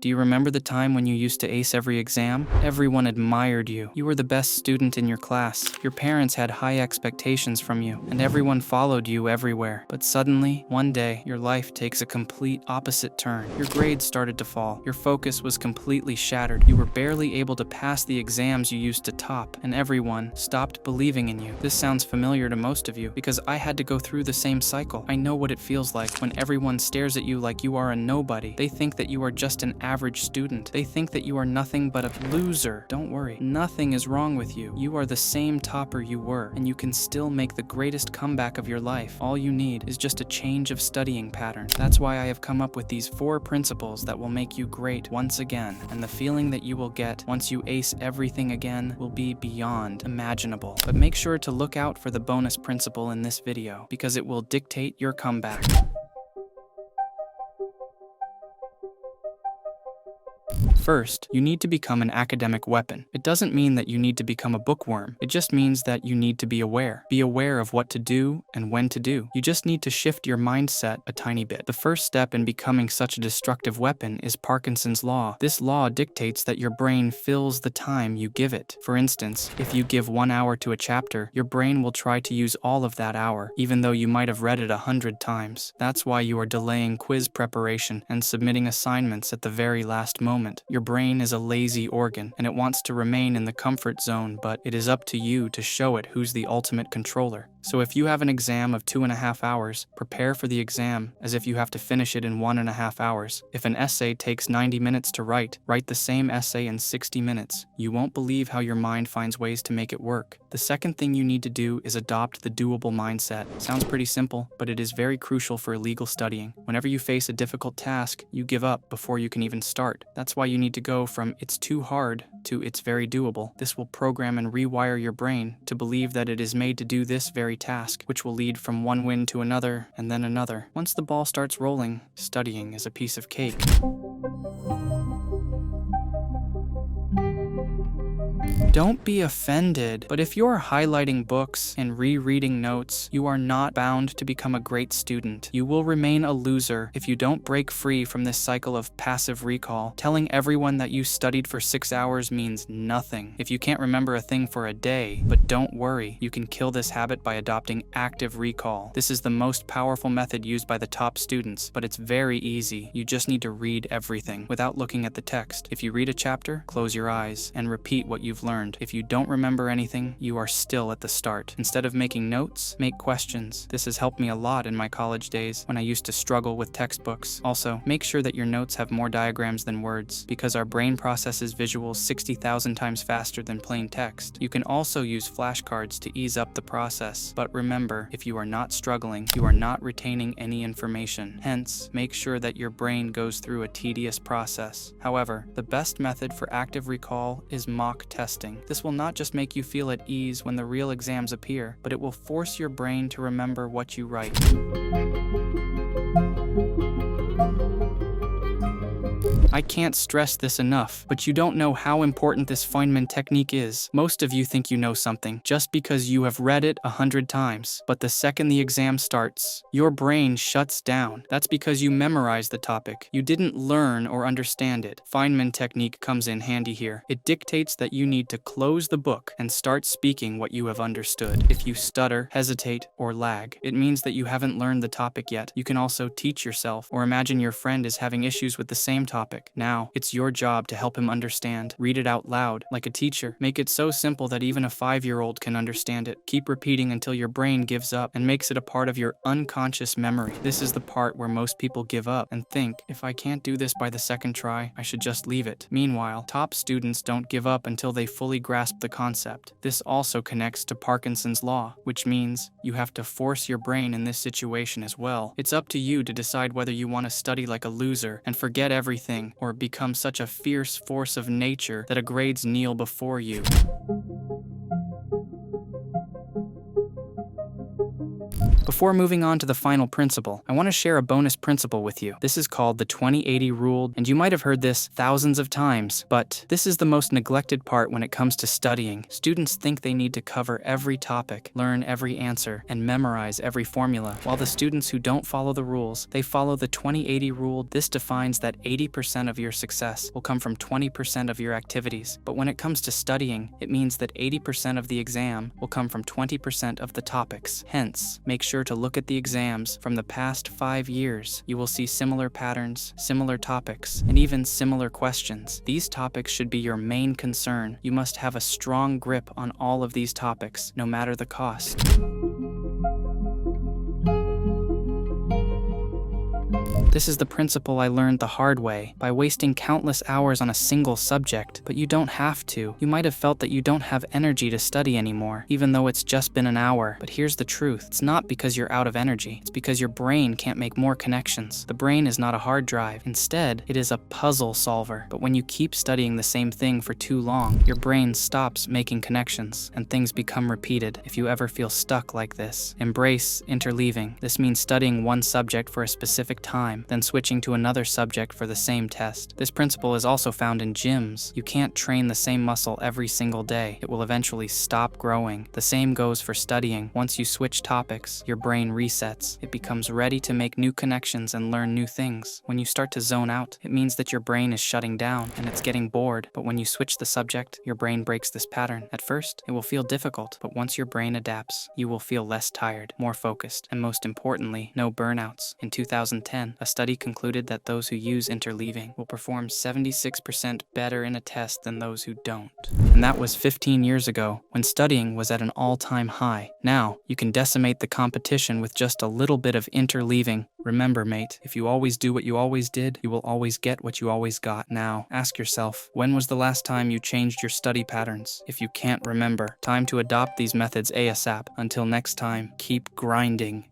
Do you remember the time when you used to ace every exam? Everyone admired you. You were the best student in your class. Your parents had high expectations from you, and everyone followed you everywhere. But suddenly, one day, your life takes a complete opposite turn. Your grades started to fall. Your focus was completely shattered. You were barely able to pass the exams you used to top, and everyone stopped believing in you. This sounds familiar to most of you because I had to go through the same cycle. I know what it feels like when everyone stares at you like you are a nobody. They think that you are just an average student. They think that you are nothing but a loser. Don't worry, nothing is wrong with you. You are the same topper you were, and you can still make the greatest comeback of your life. All you need is just a change of studying pattern. That's why I have come up with these 4 principles that will make you great once again, and the feeling that you will get once you ace everything again will be beyond imaginable. But make sure to look out for the bonus principle in this video, because it will dictate your comeback. First, you need to become an academic weapon. It doesn't mean that you need to become a bookworm. It just means that you need to be aware. Be aware of what to do and when to do. You just need to shift your mindset a tiny bit. The first step in becoming such a destructive weapon is Parkinson's law. This law dictates that your brain fills the time you give it. For instance, if you give 1 hour to a chapter, your brain will try to use all of that hour, even though you might have read it 100 times. That's why you are delaying quiz preparation and submitting assignments at the very last moment. Your brain is a lazy organ, and it wants to remain in the comfort zone, but it is up to you to show it who's the ultimate controller. So if you have an exam of 2.5 hours, prepare for the exam as if you have to finish it in 1.5 hours. If an essay takes 90 minutes to write the same essay in 60 minutes. You won't believe how your mind finds ways to make it work. The second thing you need to do is adopt the doable mindset. Sounds pretty simple, but it is very crucial for illegal studying. Whenever you face a difficult task, you give up before you can even start. That's why you need to go from "it's too hard" to "it's very doable." This will program and rewire your brain to believe that it is made to do this very task, which will lead from one win to another and then another. Once the ball starts rolling, studying is a piece of cake. Don't be offended, but if you're highlighting books and rereading notes, you are not bound to become a great student. You will remain a loser if you don't break free from this cycle of passive recall. Telling everyone that you studied for 6 hours means nothing if you can't remember a thing for a day. But don't worry, you can kill this habit by adopting active recall. This is the most powerful method used by the top students, but it's very easy. You just need to read everything without looking at the text. If you read a chapter, close your eyes and repeat what you've learned. If you don't remember anything, you are still at the start. Instead of making notes, make questions. This has helped me a lot in my college days when I used to struggle with textbooks. Also, make sure that your notes have more diagrams than words, because our brain processes visuals 60,000 times faster than plain text. You can also use flashcards to ease up the process. But remember, if you are not struggling, you are not retaining any information. Hence, make sure that your brain goes through a tedious process. However, the best method for active recall is mock testing. This will not just make you feel at ease when the real exams appear, but it will force your brain to remember what you write. I can't stress this enough, but you don't know how important this Feynman technique is. Most of you think you know something just because you have read it 100 times. But the second the exam starts, your brain shuts down. That's because you memorized the topic. You didn't learn or understand it. Feynman technique comes in handy here. It dictates that you need to close the book and start speaking what you have understood. If you stutter, hesitate, or lag, it means that you haven't learned the topic yet. You can also teach yourself or imagine your friend is having issues with the same topic. Now, it's your job to help him understand. Read it out loud, like a teacher. Make it so simple that even a 5-year-old can understand it. Keep repeating until your brain gives up and makes it a part of your unconscious memory. This is the part where most people give up and think, if I can't do this by the second try, I should just leave it. Meanwhile, top students don't give up until they fully grasp the concept. This also connects to Parkinson's law, which means you have to force your brain in this situation as well. It's up to you to decide whether you want to study like a loser and forget everything, or become such a fierce force of nature that grades kneel before you. Before moving on to the final principle, I want to share a bonus principle with you. This is called the 20-80 rule, and you might have heard this thousands of times, but this is the most neglected part when it comes to studying. Students think they need to cover every topic, learn every answer, and memorize every formula, while the students who don't follow the rules, they follow the 20-80 rule. This defines that 80% of your success will come from 20% of your activities. But when it comes to studying, it means that 80% of the exam will come from 20% of the topics. Hence, make sure to look at the exams from the past 5 years. You will see similar patterns, similar topics, and even similar questions. These topics should be your main concern. You must have a strong grip on all of these topics, no matter the cost. This is the principle I learned the hard way, by wasting countless hours on a single subject. But you don't have to. You might have felt that you don't have energy to study anymore, even though it's just been an hour. But here's the truth. It's not because you're out of energy. It's because your brain can't make more connections. The brain is not a hard drive. Instead, it is a puzzle solver. But when you keep studying the same thing for too long, your brain stops making connections, and things become repeated. If you ever feel stuck like this, embrace interleaving. This means studying one subject for a specific time, then switching to another subject for the same test. This principle is also found in gyms. You can't train the same muscle every single day. It will eventually stop growing. The same goes for studying. Once you switch topics, your brain resets. It becomes ready to make new connections and learn new things. When you start to zone out, it means that your brain is shutting down and it's getting bored. But when you switch the subject, your brain breaks this pattern. At first, it will feel difficult, but once your brain adapts, you will feel less tired, more focused, and most importantly, no burnouts. In 2010, a study concluded that those who use interleaving will perform 76% better in a test than those who don't. And that was 15 years ago, when studying was at an all-time high. Now, you can decimate the competition with just a little bit of interleaving. Remember, mate, if you always do what you always did, you will always get what you always got. Now, ask yourself, when was the last time you changed your study patterns? If you can't remember, time to adopt these methods ASAP. Until next time, keep grinding.